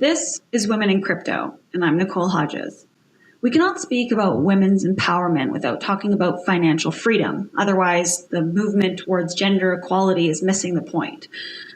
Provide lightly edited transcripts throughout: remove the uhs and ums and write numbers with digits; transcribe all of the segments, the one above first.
This is Women in Crypto, and I'm Nicole Hodges. We cannot speak about women's empowerment without talking about financial freedom. Otherwise, the movement towards gender equality is missing the point.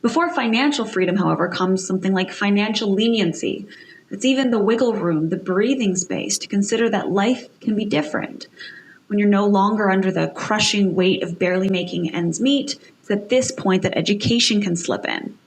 Before financial freedom, however, comes something like financial leniency. It's even the wiggle room, the breathing space to consider that life can be different. When you're no longer under the crushing weight of barely making ends meet, it's at this point that education can slip in.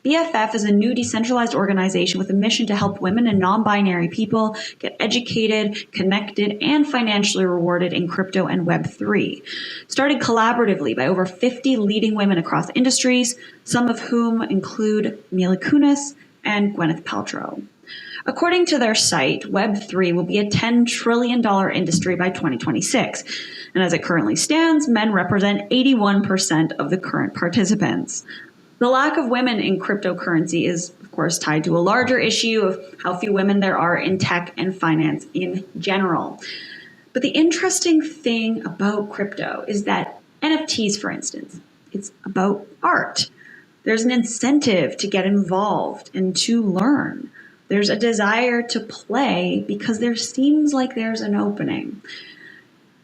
BFF is a new decentralized organization with a mission to help women and non-binary people get educated, connected, and financially rewarded in crypto and Web3. Started collaboratively by over 50 leading women across industries, some of whom include Mila Kunis and Gwyneth Paltrow. According to their site, Web3 will be a $10 trillion industry by 2026. And as it currently stands, men represent 81% of the current participants. The lack of women in cryptocurrency is, of course, tied to a larger issue of how few women there are in tech and finance in general. But the interesting thing about crypto is that NFTs, for instance, it's about art. There's an incentive to get involved and to learn. There's a desire to play because there seems like there's an opening.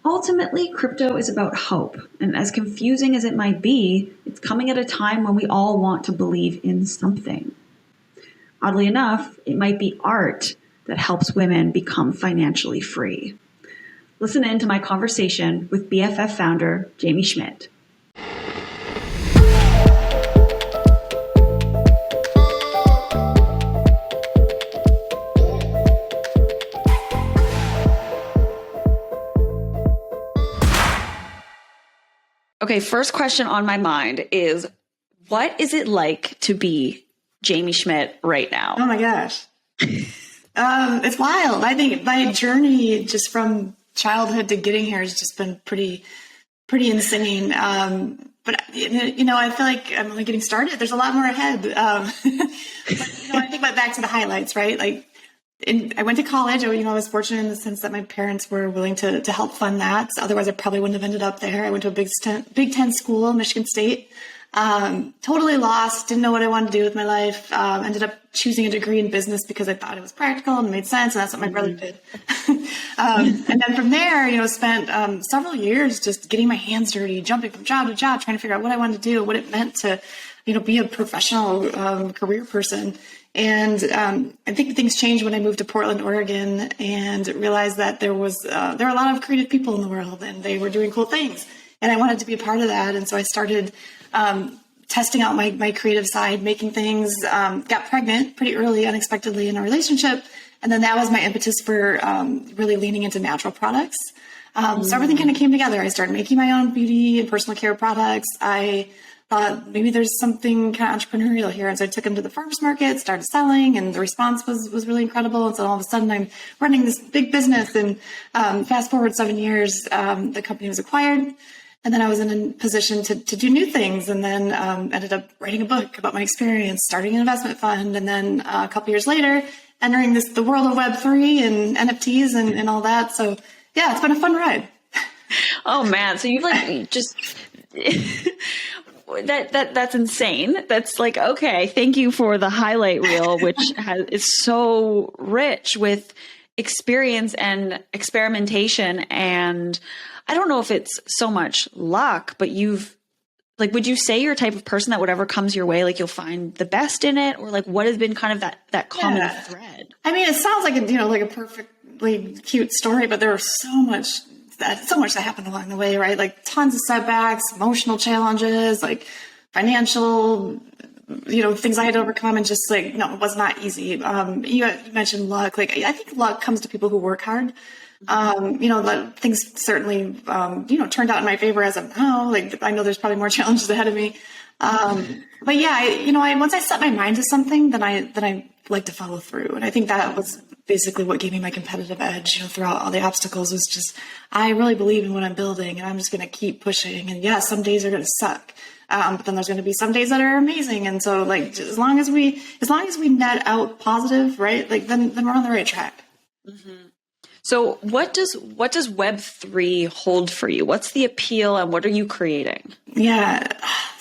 Ultimately, crypto is about hope, and as confusing as it might be, it's coming at a time when we all want to believe in something. Oddly enough, it might be art that helps women become financially free. Listen in to my conversation with BFF founder Jaime Schmidt. Okay, first question on my mind is, what is it like to be Jaime Schmidt right now? Oh my gosh. It's wild. I think my journey just from childhood to getting here has just been pretty insane. But I feel like I'm only getting started. There's a lot more ahead. But, I think about back to the highlights, right? Like, I went to college. I was fortunate in the sense that my parents were willing to help fund that. So otherwise, I probably wouldn't have ended up there. I went to a Big Ten school, Michigan State. Totally lost. Didn't know what I wanted to do with my life. Ended up choosing a degree in business because I thought it was practical and made sense. And that's what my brother did. And then from there, spent several years just getting my hands dirty, jumping from job to job, trying to figure out what I wanted to do, what it meant to, be a professional career person. And I think things changed when I moved to Portland, Oregon, and realized that there were a lot of creative people in the world, and they were doing cool things. And I wanted to be a part of that. And so I started testing out my creative side, making things, got pregnant pretty early, unexpectedly in a relationship. And then that was my impetus for really leaning into natural products. So everything kind of came together. I started making my own beauty and personal care products. I thought maybe there's something kind of entrepreneurial here. And so I took them to the farmer's market, started selling, and the response was really incredible. And so all of a sudden I'm running this big business. And fast forward 7 years, the company was acquired. And then I was in a position to do new things, and then ended up writing a book about my experience, starting an investment fund. And then a couple years later, entering the world of Web3 and NFTs and all that. So yeah, it's been a fun ride. Oh man. So you've just that's insane. That's like, okay, thank you for the highlight reel, which is so rich with experience and experimentation. And I don't know if it's so much luck, but would you say you're a type of person that whatever comes your way, like you'll find the best in it, or like what has been kind of that common thread? I mean, it sounds like like a perfectly cute story, but there was so much that happened along the way, right? Like tons of setbacks, emotional challenges, like financial, things I had to overcome, and just it was not easy. You mentioned luck. Like, I think luck comes to people who work hard. Things certainly, turned out in my favor as of now. Like, I know there's probably more challenges ahead of me. But yeah, once I set my mind to something, then I like to follow through. And I think that was basically what gave me my competitive edge, throughout all the obstacles, was just, I really believe in what I'm building, and I'm just going to keep pushing. And yeah, some days are going to suck. But then there's going to be some days that are amazing. And so as long as we net out positive, right? Like then we're on the right track. Mm-hmm. So what does Web3 hold for you? What's the appeal and what are you creating? Yeah,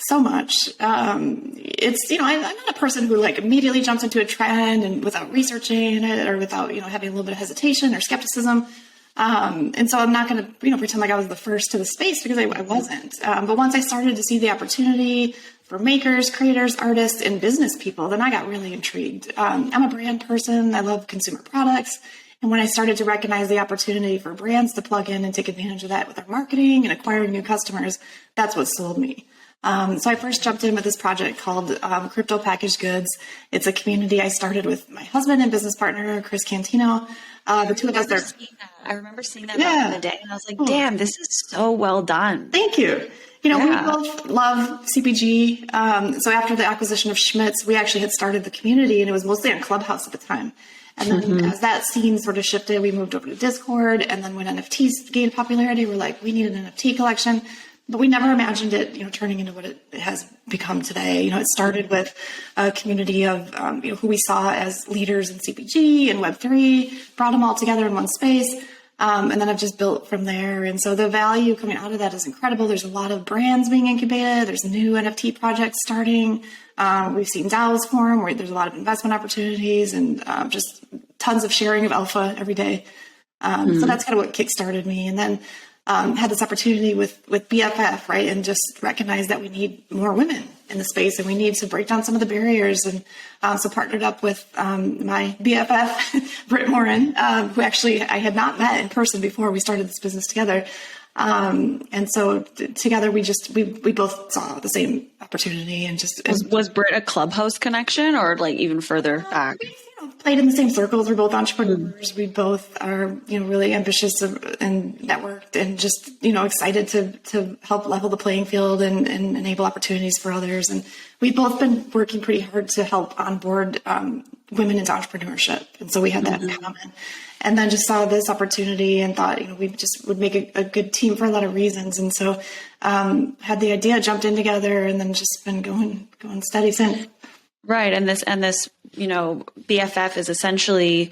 so much. It's, I'm not a person who like immediately jumps into a trend and without researching it or without, having a little bit of hesitation or skepticism. And so I'm not going to, pretend like I was the first to the space because I wasn't. But once I started to see the opportunity for makers, creators, artists, and business people, then I got really intrigued. I'm a brand person. I love consumer products. And when I started to recognize the opportunity for brands to plug in and take advantage of that with their marketing and acquiring new customers, that's what sold me. So I first jumped in with this project called Crypto Packaged Goods. It's a community I started with my husband and business partner, Chris Cantino. The two of us are. I remember seeing that back in the day, and I was like, "Damn, this is so well done." Thank you. We both love CPG. So after the acquisition of Schmidt's, we actually had started the community, and it was mostly on Clubhouse at the time. And then as that scene sort of shifted, we moved over to Discord. And then when NFTs gained popularity, we're like, we need an NFT collection. But we never imagined it, turning into what it has become today. It started with a community of, who we saw as leaders in CPG and Web3, brought them all together in one space. And then I've just built from there. And so the value coming out of that is incredible. There's a lot of brands being incubated. There's new NFT projects starting. We've seen DAOs form where there's a lot of investment opportunities and just tons of sharing of alpha every day. So that's kind of what kickstarted me. And then had this opportunity with BFF, right? And just recognize that we need more women in the space and we need to break down some of the barriers. And so partnered up with my BFF, Britt Morin, who actually I had not met in person before we started this business together. And so together we both saw the same opportunity and just was Britt a Clubhouse connection or like even further back? Played in the same circles. We're both entrepreneurs. We both are, really ambitious and networked and just, excited to help level the playing field and enable opportunities for others. And we've both been working pretty hard to help onboard women into entrepreneurship. And so we had that in common. And then just saw this opportunity and thought, we just would make a good team for a lot of reasons. And so had the idea, jumped in together, and then just been going steady since. Right. And this, BFF is essentially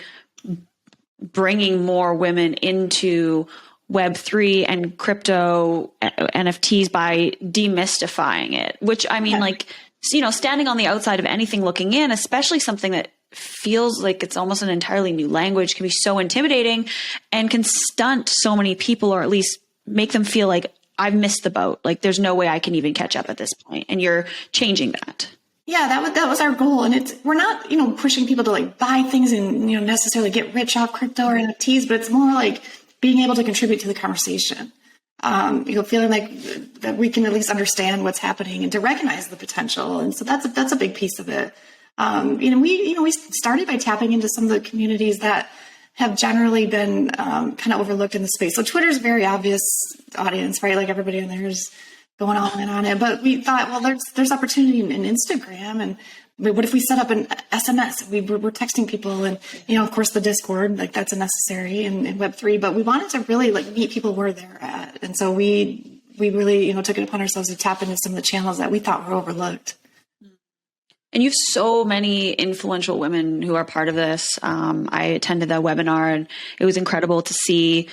bringing more women into Web3 and crypto NFTs by demystifying it, which standing on the outside of anything looking in, especially something that feels like it's almost an entirely new language, can be so intimidating and can stunt so many people, or at least make them feel like I've missed the boat. Like there's no way I can even catch up at this point. And you're changing that. Yeah, that was our goal. And we're not, pushing people to like buy things and, necessarily get rich off crypto or NFTs, but it's more like being able to contribute to the conversation. Feeling like that we can at least understand what's happening and to recognize the potential. And so that's a big piece of it. We started by tapping into some of the communities that have generally been kind of overlooked in the space. So Twitter's a very obvious audience, right? Like everybody on there is going on and on it. But we thought, well, there's opportunity in Instagram. And what if we set up an SMS? We're texting people and, of course, the Discord, like that's a necessary in Web3. But we wanted to really like meet people where they're at. And so we really, took it upon ourselves to tap into some of the channels that we thought were overlooked. And you have so many influential women who are part of this. I attended the webinar and it was incredible to see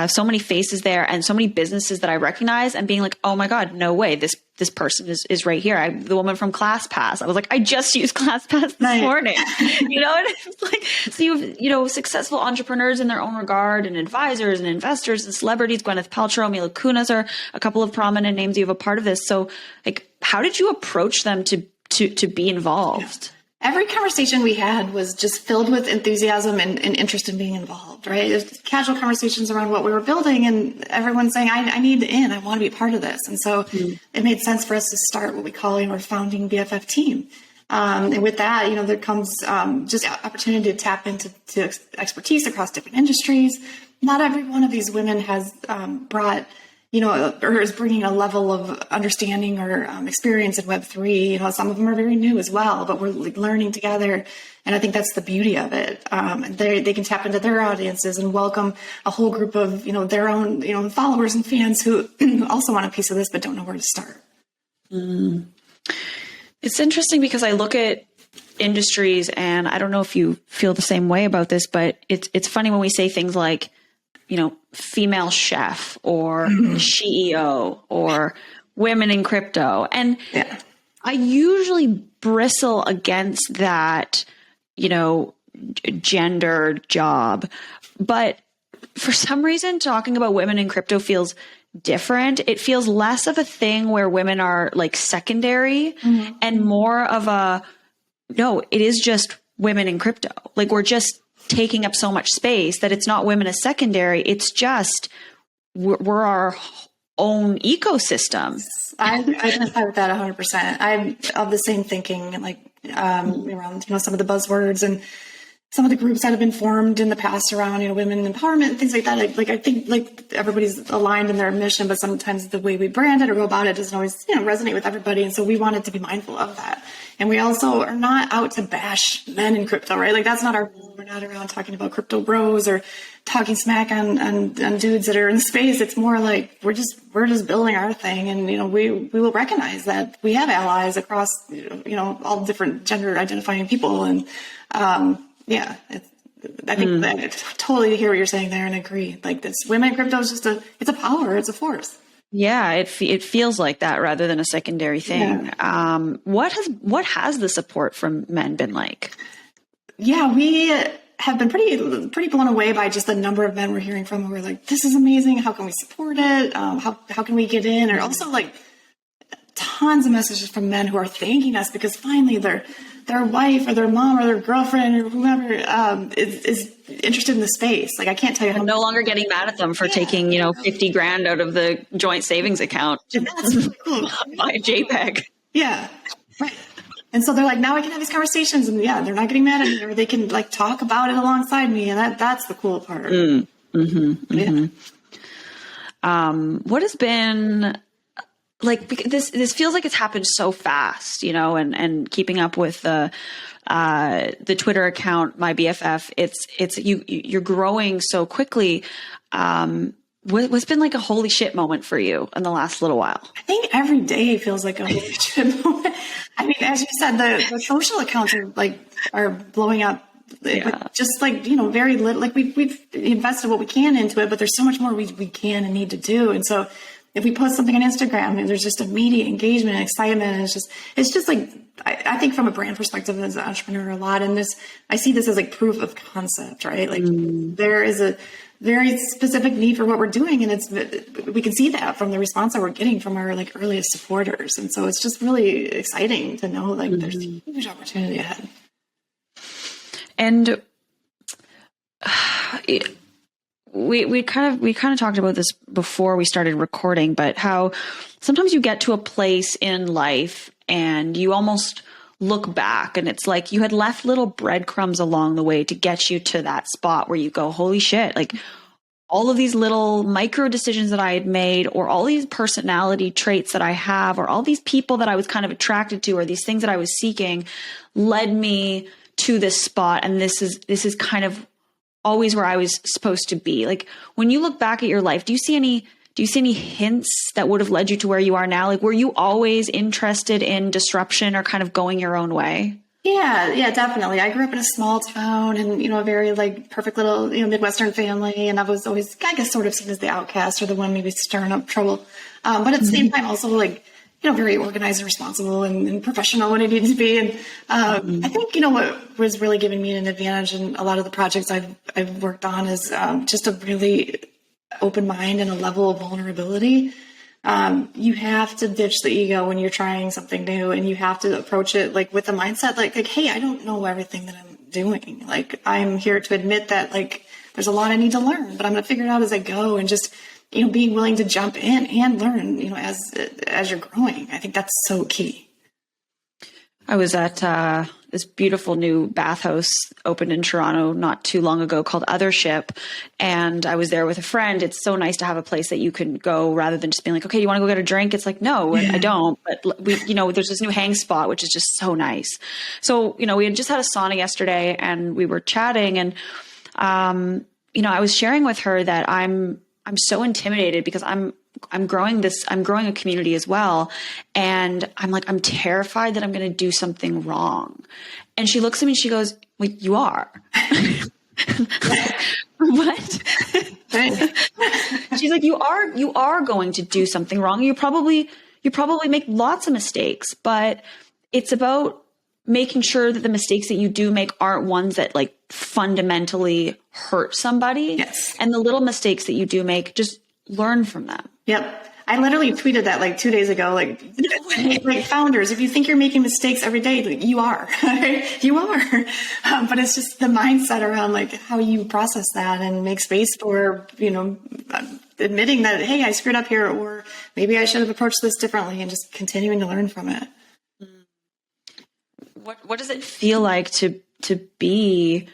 so many faces there and so many businesses that I recognize and being like, oh my God, no way. This person is right here. The woman from ClassPass. I was like, I just used ClassPass this morning, and it's like, so you've, successful entrepreneurs in their own regard and advisors and investors and celebrities. Gwyneth Paltrow, Mila, Kunis are a couple of prominent names. You have a part of this. So like, how did you approach them to be involved? Every conversation we had was just filled with enthusiasm and interest in being involved, right? It was casual conversations around what we were building and everyone saying, I need in, I want to be part of this. And so it made sense for us to start what we call our founding BFF team. And with that, there comes just opportunity to tap into expertise across different industries. Not every one of these women has brought or is bringing a level of understanding or experience in Web3. Some of them are very new as well, but we're learning together. And I think that's the beauty of it. And they can tap into their audiences and welcome a whole group of, their own, followers and fans who also want a piece of this, but don't know where to start. It's interesting because I look at industries and I don't know if you feel the same way about this, but it's funny when we say things like female chef or CEO or women in crypto. And I usually bristle against that, gender job. But for some reason, talking about women in crypto feels different. It feels less of a thing where women are like secondary and more of no, it is just women in crypto. Like we're just taking up so much space that it's not women as secondary. It's just we're our own ecosystem. I identify with that 100%. I'm of the same thinking, like around some of the buzzwords and some of the groups that have been formed in the past around women empowerment and things like that. Like I think like everybody's aligned in their mission, but sometimes the way we brand it or go about it doesn't always resonate with everybody. And so we wanted to be mindful of that. And we also are not out to bash men in crypto, right? Like that's not our goal. We're not around talking about crypto bros or talking smack on dudes that are in the space. It's more like we're just building our thing, and we will recognize that we have allies across all different gender identifying people, and I think that I totally hear what you're saying there and agree. Like this, women in crypto is just it's a power, it's a force. Yeah, it feels like that rather than a secondary thing. Yeah. What has the support from men been like? Yeah, we have been pretty blown away by just the number of men we're hearing from. We're like, this is amazing. How can we support it? How can we get in? Or also like tons of messages from men who are thanking us because finally their wife or their mom or their girlfriend or whoever is interested in the space. Like I can't tell you how. I'm no longer getting mad at them for taking $50,000 out of the joint savings account. That's really cool. Buy a JPEG. Yeah, right. And so they're like, now I can have these conversations, and they're not getting mad at me, or they can like talk about it alongside me, and that's the cool part. What has been like this feels like it's happened so fast, and keeping up with the Twitter account, my BFF, you're growing so quickly. What's been like a holy shit moment for you in the last little while? I think every day feels like a holy shit moment. I mean, as you said, the social accounts are blowing up. Yeah. Just very little. Like we've invested what we can into it, but there's so much more we can and need to do. And so if we post something on Instagram, there's just immediate engagement and excitement. And it's just like, I think from a brand perspective as an entrepreneur a lot, and I see this as like proof of concept, right? Like there is a very specific need for what we're doing. And we can see that from the response that we're getting from our like earliest supporters. And so it's just really exciting to know like there's a huge opportunity ahead. And we kind of talked about this before we started recording, but how sometimes you get to a place in life and you almost look back and it's like you had left little breadcrumbs along the way to get you to that spot where you go, holy shit, like all of these little micro decisions that I had made, or all these personality traits that I have, or all these people that I was kind of attracted to, or these things that I was seeking led me to this spot. And this is kind of always where I was supposed to be. Like when you look back at your life, do you see any hints that would have led you to where you are now? Like, were you always interested in disruption or kind of going your own way? Yeah, definitely. I grew up in a small town and, a very like perfect little, Midwestern family. And I was always, I guess, sort of seen as the outcast or the one maybe stirring up trouble. But at the same time, also like, very organized and responsible and professional when it needed to be. And I think, what was really giving me an advantage in a lot of the projects I've worked on is just a really open mind and a level of vulnerability. You have to ditch the ego when you're trying something new, and you have to approach it like with a mindset like, hey, I don't know everything that I'm doing. Like I'm here to admit that like there's a lot I need to learn, but I'm going to figure it out as I go, and just being willing to jump in and learn, as you're growing. I think that's so key. I was at this beautiful new bathhouse opened in Toronto not too long ago called Othership. And I was there with a friend. It's so nice to have a place that you can go rather than just being like, okay, you want to go get a drink? It's like, no, I don't. But there's this new hang spot, which is just so nice. So, we had just had a sauna yesterday and we were chatting, and, I was sharing with her that I'm so intimidated because I'm growing a community as well. And I'm like, I'm terrified that I'm going to do something wrong. And she looks at me and she goes, well, you are. What? She's like, you are going to do something wrong. You probably make lots of mistakes, but it's about making sure that the mistakes that you do make aren't ones that like fundamentally hurt somebody. Yes. And the little mistakes that you do make, just learn from them. Yep. I literally tweeted that like 2 days ago, like founders, if you think you're making mistakes every day, like, you are, you are. But it's just the mindset around like how you process that and make space for, admitting that, hey, I screwed up here, or maybe I should have approached this differently, and just continuing to learn from it. What does it feel like to be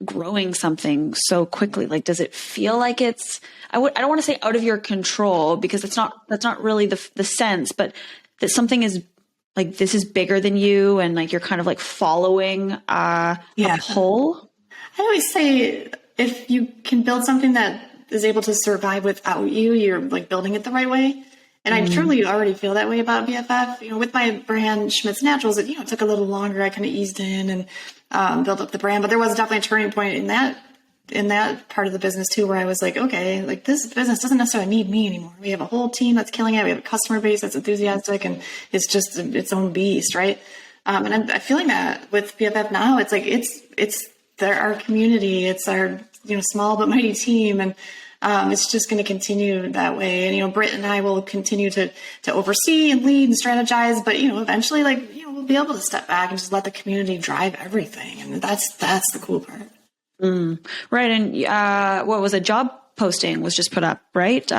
growing something so quickly? Like, does it feel like it's, I don't want to say out of your control, because that's not really the sense, but that something is like, this is bigger than you, and like, you're kind of like following a pull? I always say, if you can build something that is able to survive without you, you're like building it the right way. And I truly already feel that way about BFF. With my brand Schmidt's Naturals, it took a little longer. I kind of eased in and built up the brand, but there was definitely a turning point in that part of the business too, where I was like, okay, like this business doesn't necessarily need me anymore. We have a whole team that's killing it. We have a customer base that's enthusiastic, and it's just its own beast, right? And I'm feeling that with BFF now. It's like it's our community. It's our small but mighty team, and it's just going to continue that way. And, Britt and I will continue to oversee and lead and strategize, but, eventually we'll be able to step back and just let the community drive everything. And that's the cool part. Right. And, what was a job posting was just put up, right?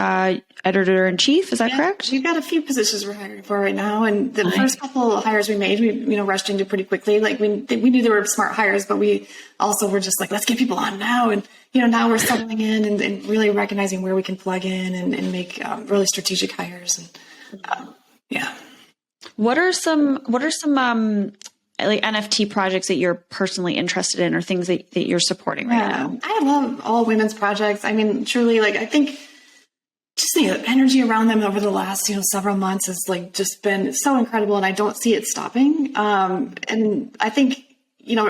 Editor-in-chief, is that correct? We've got a few positions we're hiring for right now. And the first couple of hires we made, we, rushed into pretty quickly. Like we knew they were smart hires, but we also were just like, let's get people on now. And, now we're settling in and really recognizing where we can plug in and make really strategic hires. And What are some like NFT projects that you're personally interested in, or things that you're supporting right now? I love all women's projects. I mean, truly, like, I think just the energy around them over the last, several months has like just been so incredible, and I don't see it stopping. And I think,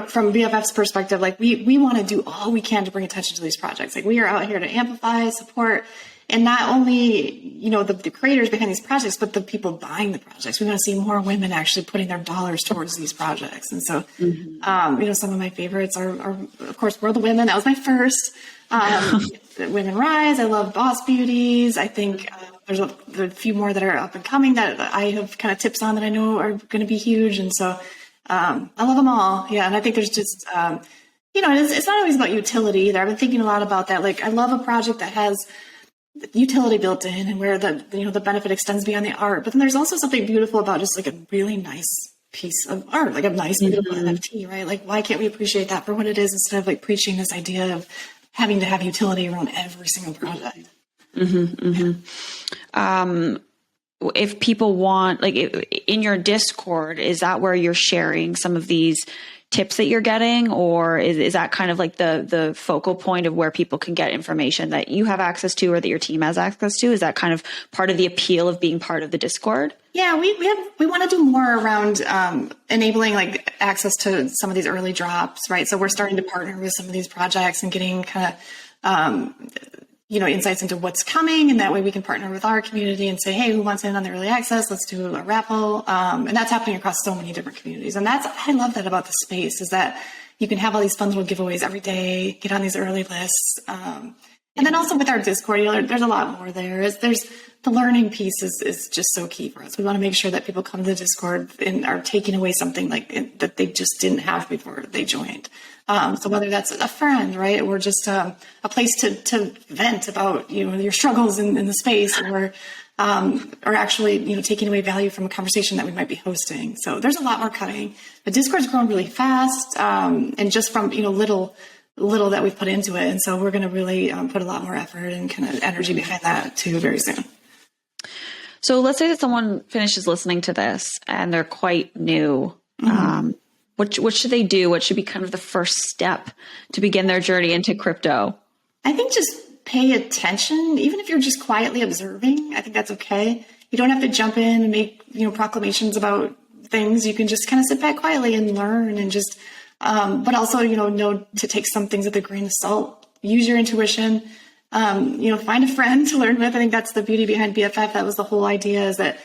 from BFF's perspective, like we want to do all we can to bring attention to these projects. Like, we are out here to amplify, support, and not only, the creators behind these projects, but the people buying the projects. We want to see more women actually putting their dollars towards these projects. And so, some of my favorites are, of course, World of Women. That was my first. Women Rise. I love Boss Beauties. I think there's a few more that are up and coming that I have kind of tips on that I know are going to be huge. And so I love them all. Yeah. And I think there's just, it's not always about utility either. I've been thinking a lot about that. Like, I love a project that has utility built in, and where the benefit extends beyond the art. But then there's also something beautiful about just like a really nice piece of art, like a nice, beautiful NFT, right? Like, why can't we appreciate that for what it is, instead of like preaching this idea of having to have utility around every single project? If people want, like, in your Discord, is that where you're sharing some of these tips that you're getting, or is that kind of like the focal point of where people can get information that you have access to, or that your team has access to? Is that kind of part of the appeal of being part of the Discord? Yeah, we want to do more around enabling like access to some of these early drops, right? So we're starting to partner with some of these projects and getting kind of insights into what's coming, and that way we can partner with our community and say, hey, who wants in on the early access? Let's do a raffle. And that's happening across so many different communities. And I love that about the space, is that you can have all these fun little giveaways every day, get on these early lists. And then also with our Discord, there's a lot more there. There's the learning piece is just so key for us. We want to make sure that people come to the Discord and are taking away something that they just didn't have before they joined. So whether that's a friend, right, or just a place to vent about your struggles in the space, or actually taking away value from a conversation that we might be hosting. So there's a lot more coming. The Discord's grown really fast, and just from little that we've put into it, and so we're going to really put a lot more effort and kind of energy behind that too very soon. So let's say that someone finishes listening to this and they're quite new. What should they do? What should be kind of the first step to begin their journey into crypto? I think just pay attention, even if you're just quietly observing. I think that's okay. You don't have to jump in and make proclamations about things. You can just kind of sit back quietly and learn, and just, but also know to take some things with a grain of salt. Use your intuition. find a friend to learn with. I think that's the beauty behind BFF. That was the whole idea, is that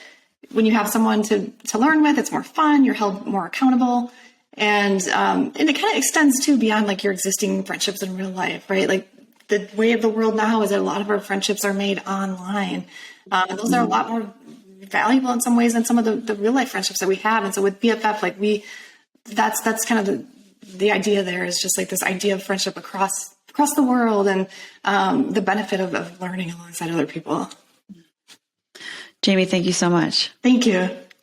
when you have someone to learn with, it's more fun, you're held more accountable. And it kind of extends too beyond like your existing friendships in real life, right? Like the way of the world now is that a lot of our friendships are made online. And those are a lot more valuable in some ways than some of the real life friendships that we have. And so with BFF, like that's kind of the idea there, is just like this idea of friendship across the world, and the benefit of learning alongside other people. Jaime, thank you so much. Thank you.